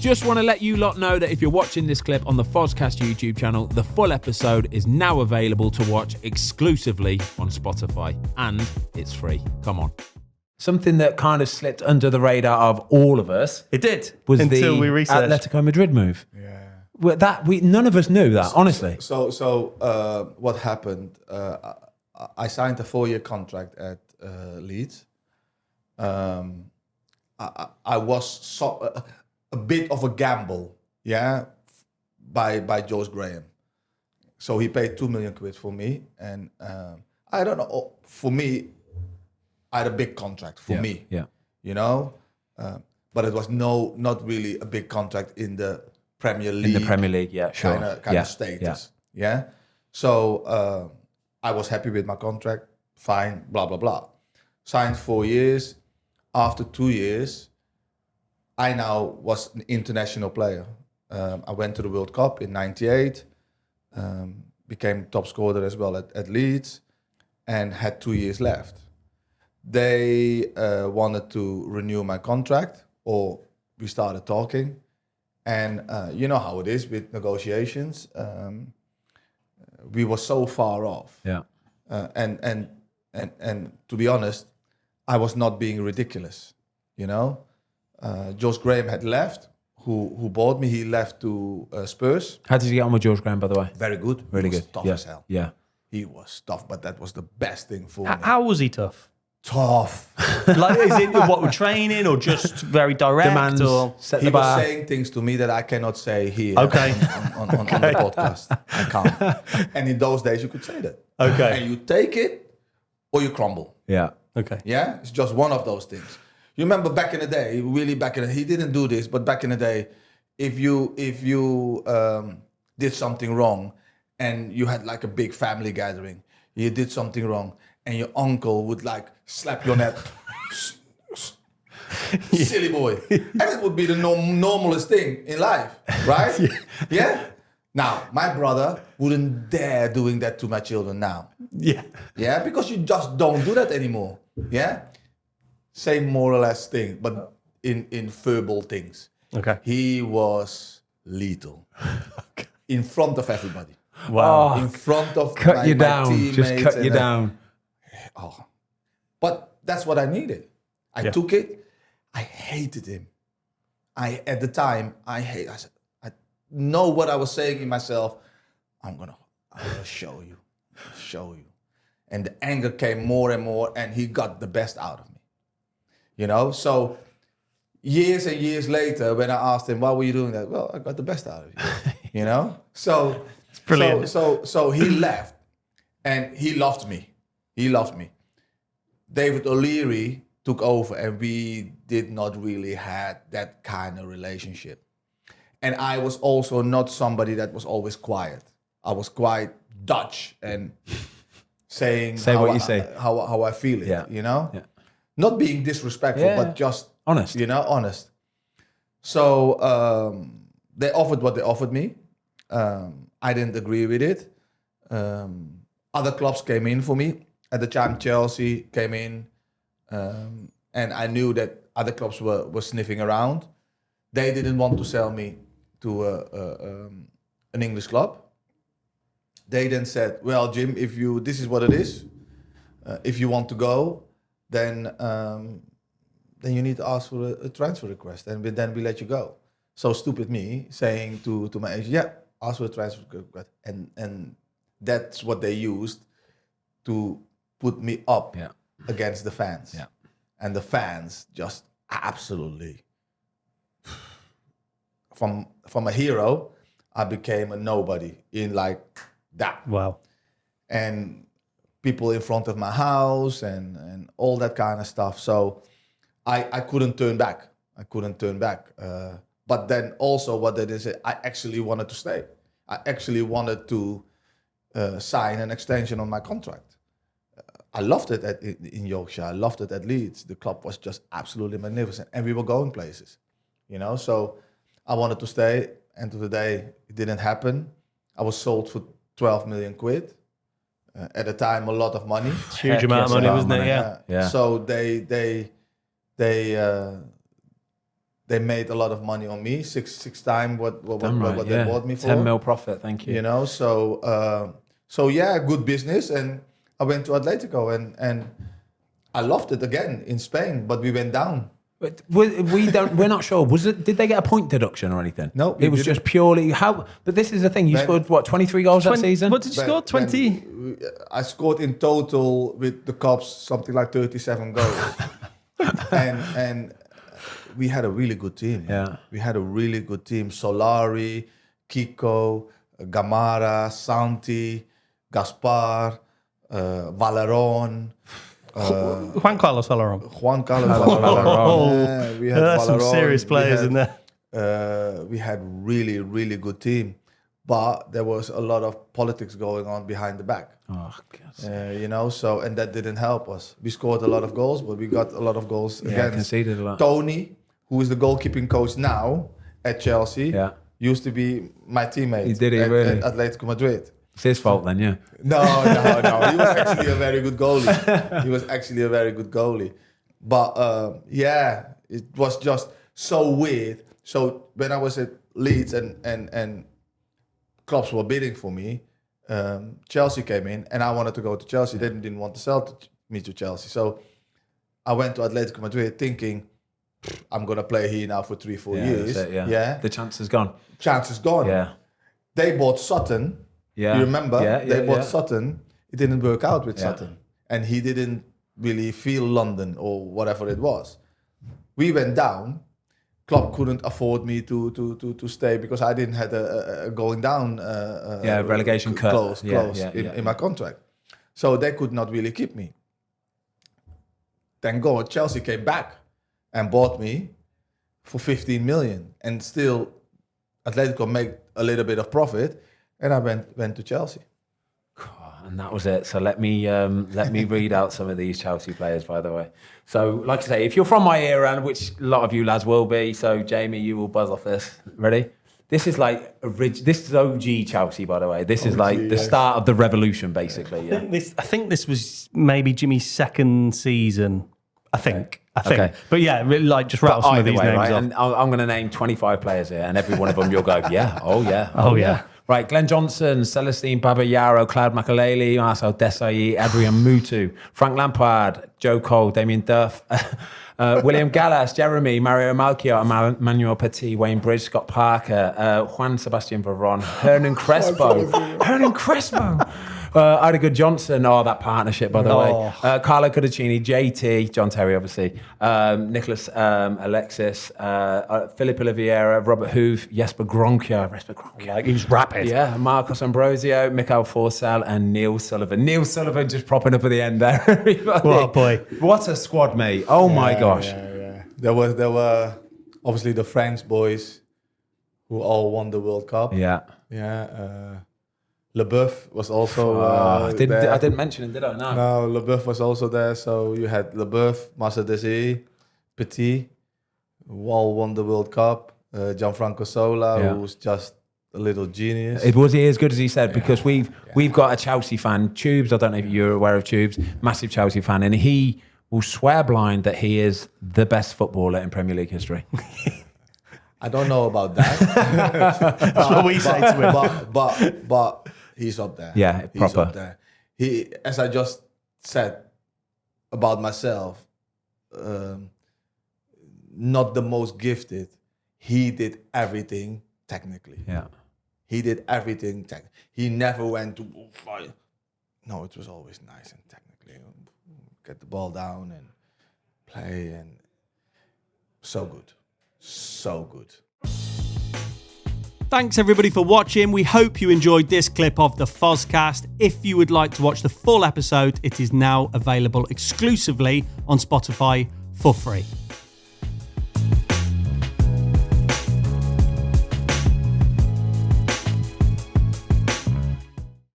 Just want to let you lot know that if you're watching this clip on the Fozcast YouTube channel, the full episode is now available to watch exclusively on Spotify, and it's free. Come on. Something that kind of slipped under the radar of all of us. It did. Was until the we researched. Atletico Madrid move. Yeah. Well, none of us knew that, honestly. So what happened? I signed a 4-year contract at Leeds. I was a bit of a gamble, by Jose Graham. So he paid 2 million quid for me, and I don't know. For me, I had a big contract for me. Yeah. But it was not really a big contract in the Premier League. In the Premier League, yeah, sure. Kind of status. Yeah. So I was happy with my contract. Fine, blah, blah, blah. Signed 4 years. After 2 years, I now was an international player. I went to the World Cup in '98, became top scorer as well at Leeds, and had 2 years left. They wanted to renew my contract, or we started talking. And you know how it is with negotiations. We were so far off. Yeah. And to be honest, I was not being ridiculous. Jose Graham had left, who bought me. He left to Spurs. How did you get on with George Graham, by the way? Very good. Really He was good. tough as hell. Yeah. He was tough, but that was the best thing for me. How was he tough? Tough. Like, is it what we're training, or just very direct? Demands, Or set He the bar. was saying things to me that I cannot say here Okay. on the podcast. I can't. And in those days, you could say that. Okay. And you take it or you crumble. Yeah. Okay. Yeah? It's just one of those things. You remember back in the day, really back in the day, he didn't do this, but back in the day, if you did something wrong and you had like a big family gathering, you did something wrong, and your uncle would like slap your neck. Silly boy. And it would be the normalest thing in life, right? Yeah? Now, my brother wouldn't dare doing that to my children now. Yeah. Yeah? Because you just don't do that anymore. Yeah? Same more or less thing, but in verbal things. Okay. He was lethal. In front of everybody. Wow. In front of Cut you my down. teammates. Just cut you and, down. Oh. But that's what I needed. I took it. I hated him. At the time, I said, I know what I was saying in myself. I'm gonna show you. And the anger came more and more, and he got the best out of me. So years and years later, when I asked him, why were you doing that? Well, I got the best out of you. So It's brilliant. So he left, and he loved me. David O'Leary took over, and we did not really have that kind of relationship. And I was also not somebody that was always quiet. I was quite Dutch and saying how I feel it, Yeah. Not being disrespectful, but just honest. Honest. So they offered what they offered me. I didn't agree with it. Other clubs came in for me. At the time, Chelsea came in, and I knew that other clubs were sniffing around. They didn't want to sell me to an English club. They then said, "Well, Jim, this is what it is. If you want to go, then you need to ask for a transfer request, and then we let you go." So stupid me saying to my agent, "Yeah, ask for a transfer request," and that's what they used to put me up against the fans. Yeah. And the fans just absolutely, from a hero, I became a nobody in like that. Wow. And people in front of my house and all that kind of stuff. So I couldn't turn back. But then also what they did say, I actually wanted to stay. I actually wanted to sign an extension on my contract. I loved it in Yorkshire. I loved it at Leeds. The club was just absolutely magnificent. And we were going places, So I wanted to stay. And to the day, it didn't happen. I was sold for 12 million quid. At the time, a lot of money. Huge amount of money, wasn't it? Yeah. Yeah. So they they made a lot of money on me, six times what Right, they bought me for. 10 mil profit, thank you. You know, so yeah, good business. And I went to Atletico and I loved it again in Spain, but we went down. But we're not sure. Did they get a point deduction or anything? No, it was just purely how. But this is the thing. You scored what 23 goals that season. What did you score? 20. I scored in total with the Cops something like 37 goals, and we had a really good team. Yeah, we had a really good team. Solari, Kiko, Gamara, Santi, Gaspar, Valeron. Juan Carlos Valeron. Juan Carlos Valeron. Yeah, we had That's some Valeron, serious players in there. We had really, really good team, but there was a lot of politics going on behind the back. Oh, God. You know, so and that didn't help us. We scored a lot of goals, but we got a lot of goals against. Conceded a lot. Tony, who is the goalkeeping coach now at Chelsea, used to be my teammate. He did it at really? Atletico Madrid. It's his fault then, yeah. No. He was actually a very good goalie. But yeah, it was just so weird. So when I was at Leeds and clubs were bidding for me, Chelsea came in and I wanted to go to Chelsea. They didn't want to sell me to Chelsea. So I went to Atletico Madrid thinking, I'm going to play here now for 3-4 years. That's it, Yeah. The chance is gone. Chance is gone. Yeah. They bought Sutton. Yeah. You remember? They bought yeah. Sutton. It didn't work out with Sutton. And he didn't really feel London or whatever it was. We went down. Club couldn't afford me to stay because I didn't have a going down relegation clause in my contract. So they could not really keep me. Thank God Chelsea came back and bought me for 15 million. And still Atletico made a little bit of profit. And I went to Chelsea. And that was it. So let me read out some of these Chelsea players, by the way. So, like I say, if you're from my era, which a lot of you lads will be, so Jamie, you will buzz off this. Ready? This is like this is OG Chelsea, by the way. This is like the start of the revolution, basically. Yeah. I think this was maybe Jimmy's second season. I think. Okay. But yeah, really, like just rattle some of these names off. And I'm going to name 25 players here, and every one of them you'll go, yeah, oh yeah. Right, Glenn Johnson, Celestine Babayaro, Cloud Makaleli, Marcel Desailly, Adrian Mutu, Frank Lampard, Joe Cole, Damien Duff, William Gallas, Jeremy, Mario Malchior, Manuel Petit, Wayne Bridge, Scott Parker, Juan Sebastian Veron, Hernan Crespo. Ida Johnson, that partnership, by the way. Carlo Cudicini, JT, John Terry, obviously. Nicholas Alexis, Philip Oliveira, Robert Hoof, Jesper Gronkia. Like, he was rapid. Yeah, Marcos Ambrosio, Mikael Forsell, and Neil Sullivan. Neil Sullivan just propping up at the end there. What a boy. What a squad, mate. Oh my gosh. Yeah. There were obviously the French boys who all won the World Cup. Yeah. Leboeuf was also I there. didn't mention him, did I? No, Leboeuf was also there. So you had Leboeuf, Marcel Desailly, Petit, who all won the World Cup. Gianfranco Sola, who was just a little genius. Was he as good as he said? Because we've got a Chelsea fan, Tubes. I don't know if you're aware of Tubes, massive Chelsea fan, and he will swear blind that he is the best footballer in Premier League history. I don't know about that. That's what we say to him. But he's up there. Yeah, he's proper. Up there. He, as I just said about myself, not the most gifted. He did everything technically. Yeah. He did everything technically. He never went to... No, it was always nice and technically. Get the ball down and play and... So good. So good. Thanks everybody for watching. We hope you enjoyed this clip of the Fozcast. If you would like to watch the full episode, it is now available exclusively on Spotify for free.